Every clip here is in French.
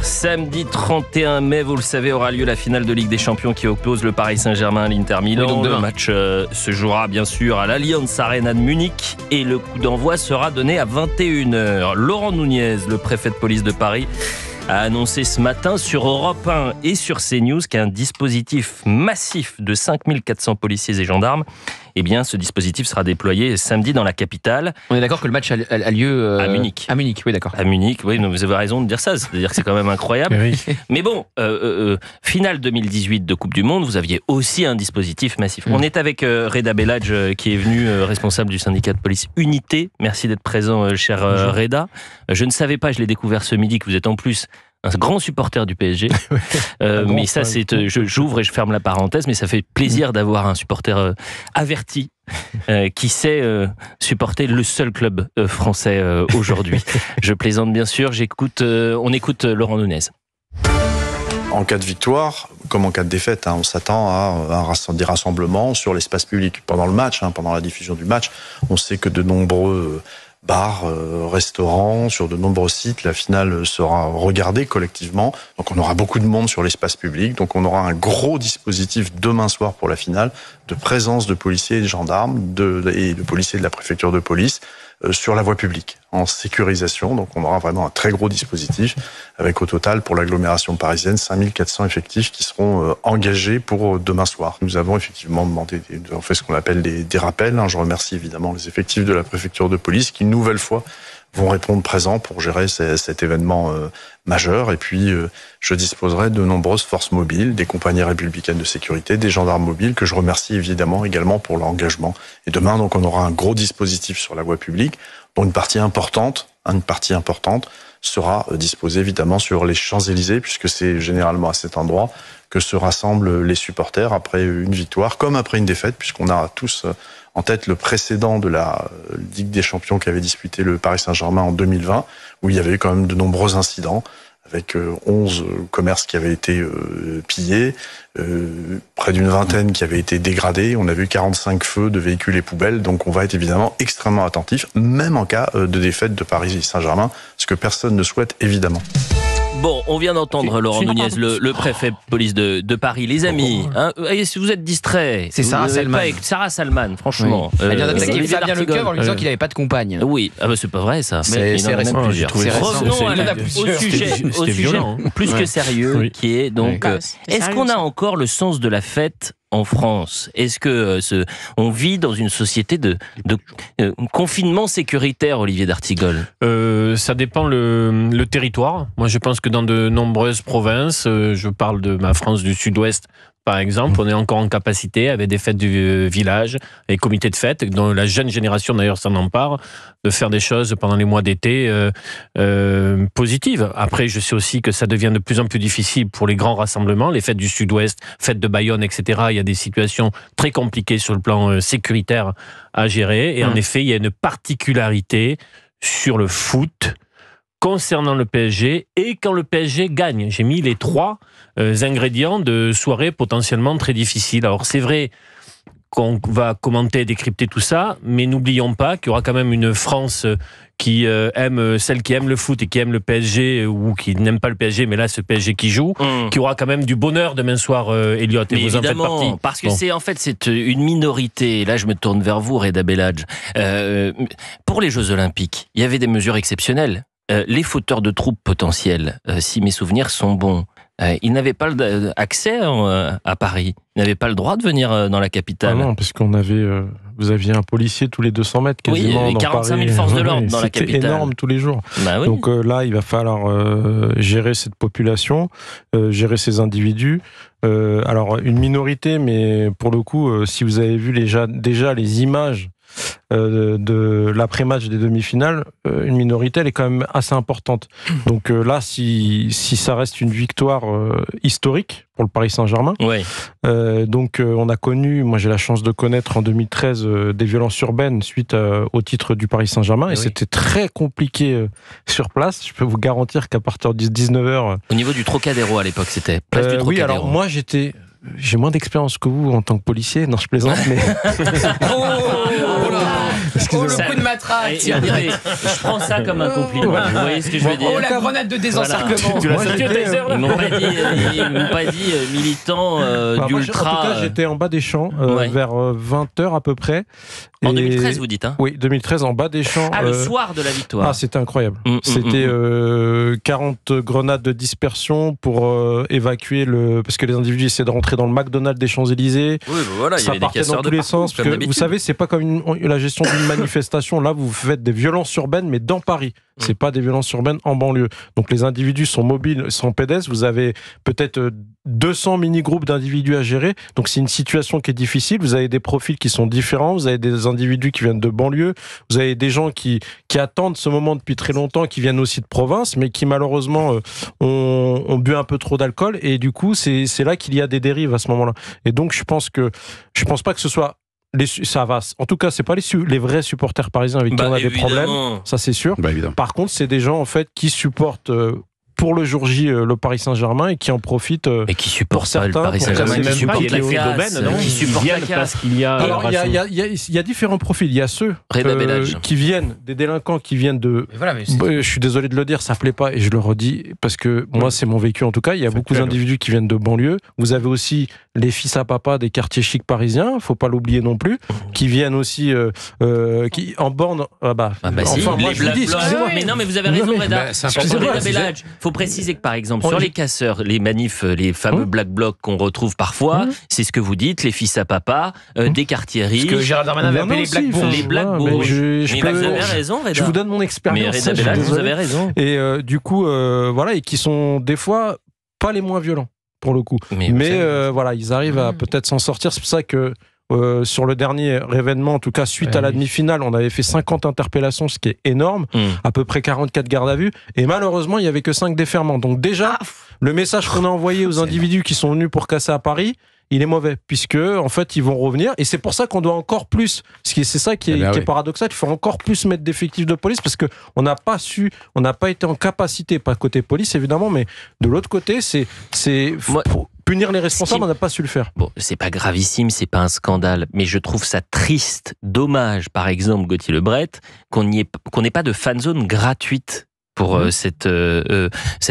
Samedi 31 mai, vous le savez, aura lieu la finale de Ligue des Champions qui oppose le Paris Saint-Germain à l'Inter Milan. Le match se jouera bien sûr à l'Allianz Arena de Munich et le coup d'envoi sera donné à 21h. Laurent Nunez, le préfet de police de Paris, a annoncé ce matin sur Europe 1 et sur CNews qu'un dispositif massif de 5400 policiers et gendarmes, eh bien, ce dispositif sera déployé samedi dans la capitale. On est d'accord que le match a lieu à Munich. À Munich, oui, d'accord. À Munich, oui, vous avez raison de dire ça. C'est-à-dire que c'est quand même incroyable. Oui. Mais bon, finale 2018 de Coupe du Monde, vous aviez aussi un dispositif massif. On est avec Reda Bellage, qui est venu responsable du syndicat de police Unité. Merci d'être présent, cher Reda. Je ne savais pas, je l'ai découvert ce midi, que vous êtes en plus un grand supporter du PSG. Mais ça, j'ouvre et je ferme la parenthèse, mais ça fait plaisir d'avoir un supporter averti qui sait supporter le seul club français aujourd'hui. Je plaisante bien sûr, on écoute Laurent Nunez. En cas de victoire, comme en cas de défaite, on s'attend à des rassemblements sur l'espace public. Pendant le match, pendant la diffusion du match, on sait que de nombreux bars, restaurants, sur de nombreux sites, la finale sera regardée collectivement. Donc on aura beaucoup de monde sur l'espace public. Donc on aura un gros dispositif demain soir pour la finale de présence de policiers et de gendarmes et de policiers de la préfecture de police sur la voie publique, en sécurisation. Donc on aura vraiment un très gros dispositif avec au total pour l'agglomération parisienne 5400 effectifs qui seront engagés pour demain soir. Nous avons effectivement demandé, on fait ce qu'on appelle des rappels. Je remercie évidemment les effectifs de la préfecture de police qui, une nouvelle fois, vont répondre présents pour gérer cet événement majeur. Et puis, je disposerai de nombreuses forces mobiles, des compagnies républicaines de sécurité, des gendarmes mobiles, que je remercie évidemment également pour leur engagement. Et demain, donc, on aura un gros dispositif sur la voie publique, dont une partie importante sera disposée évidemment sur les Champs-Élysées, puisque c'est généralement à cet endroit que se rassemblent les supporters après une victoire, comme après une défaite, puisqu'on a tous en tête le précédent de la Ligue des Champions qu'avait disputé le Paris Saint-Germain en 2020, où il y avait eu quand même de nombreux incidents, avec 11 commerces qui avaient été pillés, près d'une vingtaine qui avaient été dégradés. On a vu 45 feux de véhicules et poubelles, donc on va être évidemment extrêmement attentif, même en cas de défaite de Paris et Saint-Germain, ce que personne ne souhaite évidemment. Bon, on vient d'entendre Laurent Nunez, le préfet de police de Paris. Les amis, si vous êtes distraits, c'est Sarah Salman. Sarah Salman, franchement. Oui. Elle vient d'attaquer Fabien Leclerc en lui disant qu'il n'avait pas de compagne. Oui, c'est pas vrai ça. C'est récent. Revenons au sujet plus que sérieux, qui est donc, est-ce qu'on a encore le sens de la fête en France? Est-ce que on vit dans une société de confinement sécuritaire, Olivier d'Artigol? Ça dépend le territoire. Moi, je pense que dans de nombreuses provinces, je parle de ma France du Sud-Ouest, par exemple, on est encore en capacité, avec des fêtes du village, les comités de fêtes, dont la jeune génération d'ailleurs s'en empare, de faire des choses pendant les mois d'été positives. Après, je sais aussi que ça devient de plus en plus difficile pour les grands rassemblements, les fêtes du Sud-Ouest, fêtes de Bayonne, etc. Il y a des situations très compliquées sur le plan sécuritaire à gérer. Et en effet, il y a une particularité sur le foot concernant le PSG et quand le PSG gagne. J'ai mis les trois ingrédients de soirée potentiellement très difficiles. Alors c'est vrai qu'on va commenter, décrypter tout ça, mais n'oublions pas qu'il y aura quand même une France qui celle qui aime le foot et qui aime le PSG, ou qui n'aime pas le PSG, mais là ce PSG qui joue, qui aura quand même du bonheur demain soir, Elliot, et vous en faites partie. Parce que c'est une minorité. Là je me tourne vers vous, Reda Bellage. Pour les Jeux Olympiques, il y avait des mesures exceptionnelles. Les fauteurs de troubles potentiels, si mes souvenirs sont bons, ils n'avaient pas accès à Paris. Ils n'avaient pas le droit de venir dans la capitale. Ah non, parce qu'on avait, vous aviez un policier tous les 200 mètres quasiment. Oui, 45 000 forces de l'ordre dans la capitale. C'était énorme tous les jours. Bah oui. Donc là, il va falloir gérer cette population, gérer ces individus. Alors, une minorité, mais pour le coup, si vous avez vu déjà les images de l'après-match des demi-finales, une minorité, elle est quand même assez importante. Donc là, si ça reste une victoire historique pour le Paris Saint-Germain, donc on a connu, moi j'ai la chance de connaître en 2013 des violences urbaines suite au titre du Paris Saint-Germain, et c'était très compliqué sur place. Je peux vous garantir qu'à partir de 19h... Au niveau du Trocadéro à l'époque, c'était place du Trocadéro. Oui, alors moi j'ai moins d'expérience que vous en tant que policier. Non, je plaisante, mais... Oh, le coup de matraque. Je prends ça comme un compliment. Vous voyez ce que je veux dire? Oh, la grenade de désencerclement. Tu l'as senti au taser, là? Ils m'ont pas dit militant d'ultra. En tout cas, j'étais en bas des champs vers 20h à peu près. En 2013, vous dites, hein? Oui, 2013, en bas des champs. Ah, le soir de la victoire. Ah, c'était incroyable. C'était 40 grenades de dispersion pour évacuer parce que les individus essaient de rentrer dans le McDonald's des Champs-Élysées. Oui, voilà, il y avait des casseurs dans tous les sens. Parce que vous savez, c'est pas comme la gestion d'une manifestation. Là, vous faites des violences urbaines, mais dans Paris. C'est pas des violences urbaines en banlieue. Donc les individus sont mobiles, sont pédestres. Vous avez peut-être 200 mini-groupes d'individus à gérer. Donc c'est une situation qui est difficile. Vous avez des profils qui sont différents. Vous avez des individus qui viennent de banlieue. Vous avez des gens qui attendent ce moment depuis très longtemps, qui viennent aussi de province, mais qui malheureusement ont bu un peu trop d'alcool. Et du coup, c'est là qu'il y a des dérives à ce moment-là. Et donc je pense pas que ce soit ça va. En tout cas, c'est pas les vrais supporters parisiens avec qui on a des problèmes. Ça, c'est sûr. Par contre, c'est des gens en fait qui supportent pour le jour J le Paris Saint-Germain et qui en profitent. Et qui supportent certains, le Paris Saint-Germain, qui supportent la casse, qui supportent la parce qu'il y a. Alors, il y a différents profils. Il y a ceux qui viennent, des délinquants qui viennent de. Voilà, je suis désolé de le dire, ça plaît pas et je le redis parce que moi, c'est mon vécu en tout cas. Il y a beaucoup d'individus qui viennent de banlieue. Vous avez aussi les fils à papa des quartiers chics parisiens, faut pas l'oublier non plus, qui viennent aussi qui en borne. Moi je vous dis, excusez-moi. Mais non, mais vous avez raison, Reda. Faut préciser que par exemple sur les casseurs, les manifs, les fameux black blocs qu'on retrouve parfois, c'est ce que vous dites, les fils à papa, des quartiers riches. Ce que Gérald Darmanin avait appelé les black bourges. Mais vous avez raison, Reda. Je vous donne mon expérience. Mais Reda Bellage, vous avez raison. Et du coup, et qui sont des fois pas les moins violents pour le coup. Mais ils arrivent à peut-être s'en sortir. C'est pour ça que sur le dernier événement, en tout cas suite à la demi-finale, on avait fait 50 interpellations, ce qui est énorme, à peu près 44 gardes à vue, et malheureusement il n'y avait que 5 déferments. Donc déjà, le message qu'on a envoyé aux individus qui sont venus pour casser à Paris, il est mauvais, puisque en fait ils vont revenir, et c'est pour ça qu'on doit encore plus, c'est ça qui est paradoxal, il faut encore plus mettre d'effectifs de police, parce qu'on n'a pas été en capacité, pas côté police évidemment, mais de l'autre côté, pour punir les responsables, on n'a pas su le faire. Bon, c'est pas gravissime, c'est pas un scandale, mais je trouve ça triste, dommage, par exemple, Gauthier Lebret, qu'on n'ait pas de fan zone gratuite pour cette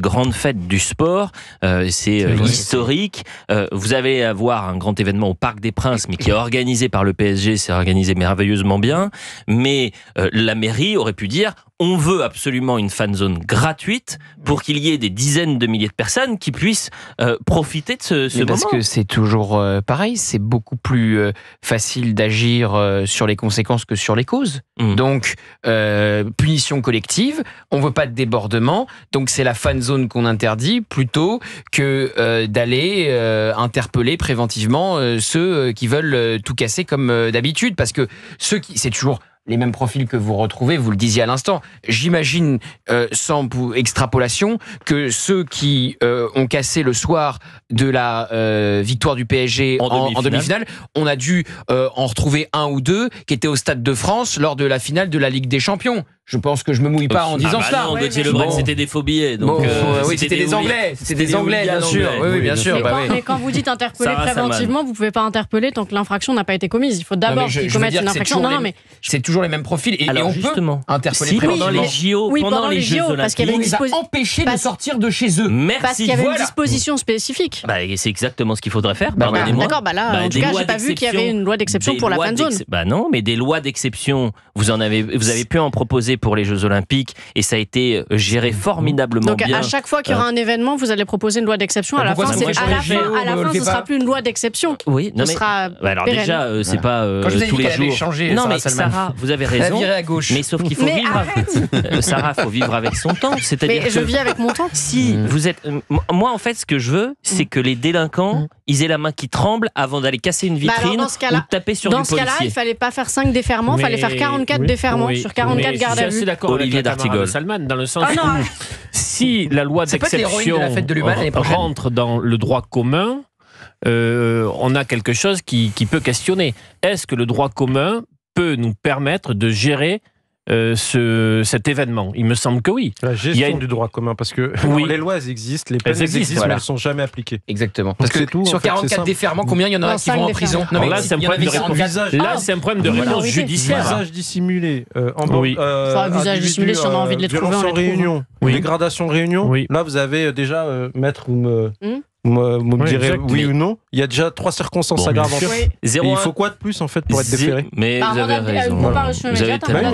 grande fête du sport. C'est historique. Vous allez avoir un grand événement au Parc des Princes, mais qui est organisé par le PSG, c'est organisé merveilleusement bien. Mais la mairie aurait pu dire, on veut absolument une fan zone gratuite pour qu'il y ait des dizaines de milliers de personnes qui puissent profiter de ce moment. Parce que c'est toujours pareil, c'est beaucoup plus facile d'agir sur les conséquences que sur les causes. Donc, punition collective, on ne veut pas de débordement, donc c'est la fan zone qu'on interdit plutôt que d'aller interpeller préventivement ceux qui veulent tout casser comme d'habitude, parce que c'est toujours les mêmes profils que vous retrouvez, vous le disiez à l'instant. J'imagine, sans extrapolation, que ceux qui ont cassé le soir de la victoire du PSG en demi-finale, on a dû en retrouver un ou deux qui étaient au Stade de France lors de la finale de la Ligue des Champions. Je pense que je me mouille pas en disant cela. Non, Gauthier Lebret, c'était des faux billets. Donc, c'était des Anglais. C'était des Anglais, bien sûr. Oui, bien sûr. Mais quand vous dites interpeller préventivement, vous pouvez pas interpeller tant que l'infraction n'a pas été commise. Il faut d'abord qu'ils commettent une infraction. C'est toujours les mêmes profils. Et on peut interpeller pendant les JO, pendant les Jeux parce qu'il y avait une disposition empêché de sortir de chez eux. Merci. Parce qu'il y avait une disposition spécifique. C'est exactement ce qu'il faudrait faire. D'accord, là, en tout cas, j'ai pas vu qu'il y avait une loi d'exception pour la fan zone. Non, mais des lois d'exception, vous avez pu en proposer pour les Jeux Olympiques et ça a été géré formidablement bien. Donc à chaque fois qu'il y aura un événement, vous allez proposer une loi d'exception. À la fin, ce sera plus une loi d'exception. Oui, non, mais alors déjà, c'est pas tous les jours. Non, mais Sarah, vous avez raison. Mais sauf qu'il faut vivre. Sarah, faut vivre avec son temps. Mais je vis avec mon temps. Si vous êtes, moi en fait, ce que je veux, c'est que les délinquants, ils aient la main qui tremble avant d'aller casser une vitrine ou de taper sur du policier. Dans ce cas-là, il fallait pas faire 5 déferments, il fallait faire 44 déferments sur 44 gardes à vue. Je suis d'accord Olivier d'Artigol. Salman, dans le sens où si la loi d'exception rentre dans le droit commun, on a quelque chose qui peut questionner. Est-ce que le droit commun peut nous permettre de gérer cet événement. Il me semble que oui. La gestion du droit commun, parce que les lois existent, les peines existent, mais elles ne sont jamais appliquées. Exactement. Parce que sur 44 déferments, combien il y en a qui vont en prison? Là, c'est un problème de réponse judiciaire. Visage dissimulé. Visage dissimulé, si on a envie de les trouver, on les trouve. Réunion, dégradation de réunion. Là, vous avez déjà, maître, vous me direz oui ou non. Il y a déjà 3 circonstances aggravantes. Il faut quoi de plus en fait pour être déféré? Mais vous avez raison.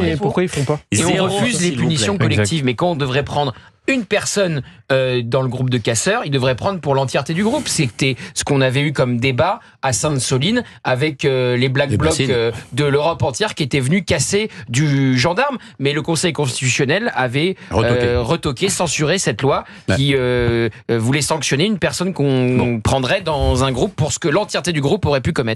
Mais pourquoi ils font pas? Et on refuse les punitions collectives. Mais quand on devrait prendre une personne dans le groupe de casseurs, il devrait prendre pour l'entièreté du groupe. C'était ce qu'on avait eu comme débat à Sainte-Soline avec les Black Blocs de l'Europe entière qui étaient venus casser du gendarme. Mais le Conseil constitutionnel avait retoqué, censuré cette loi qui voulait sanctionner une personne qu'on prendrait dans un groupe pour ce que l'entièreté du groupe aurait pu commettre.